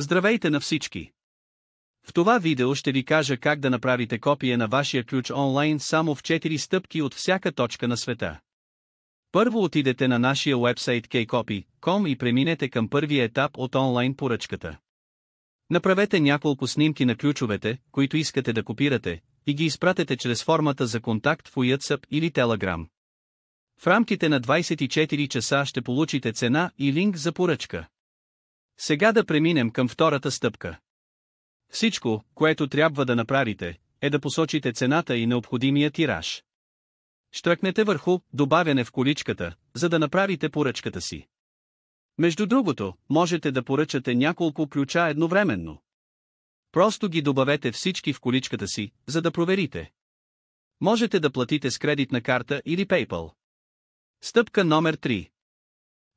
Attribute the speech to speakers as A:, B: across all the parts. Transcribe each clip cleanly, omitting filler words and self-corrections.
A: Здравейте на всички! В това видео ще ви кажа как да направите копие на вашия ключ онлайн само в 4 стъпки от всяка точка на света. Първо отидете на нашия уебсайт kcopy.com и преминете към първия етап от онлайн поръчката. Направете няколко снимки на ключовете, които искате да копирате, и ги изпратете чрез формата за контакт в WhatsApp или Telegram. В рамките на 24 часа ще получите цена и линк за поръчка. Сега да преминем към втората стъпка. Всичко, което трябва да направите, е да посочите цената и необходимия тираж. Щръкнете върху «Добавяне в количката», за да направите поръчката си. Между другото, можете да поръчате няколко ключа едновременно. Просто ги добавете всички в количката си, за да проверите. Можете да платите с кредитна карта или PayPal. Стъпка номер 3.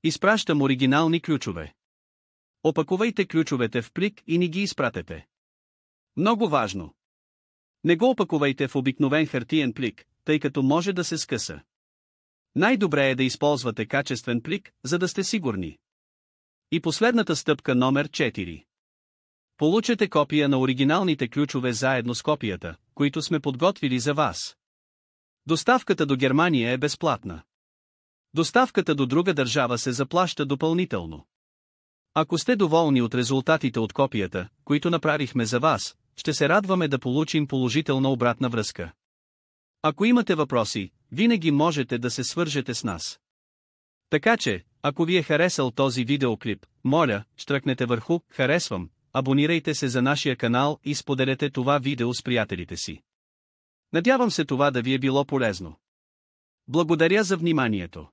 A: Изпращам оригинални ключове. Опакувайте ключовете в плик и ни ги изпратете. Много важно! Не го опакувайте в обикновен хартиен плик, тъй като може да се скъса. Най-добре е да използвате качествен плик, за да сте сигурни. И последната стъпка номер 4. Получете копия на оригиналните ключове заедно с копията, които сме подготвили за вас. Доставката до Германия е безплатна. Доставката до друга държава се заплаща допълнително. Ако сте доволни от резултатите от копията, които направихме за вас, ще се радваме да получим положителна обратна връзка. Ако имате въпроси, винаги можете да се свържете с нас. Така че, ако ви е харесал този видеоклип, моля, щръкнете върху «Харесвам», абонирайте се за нашия канал и споделете това видео с приятелите си. Надявам се това да ви е било полезно. Благодаря за вниманието.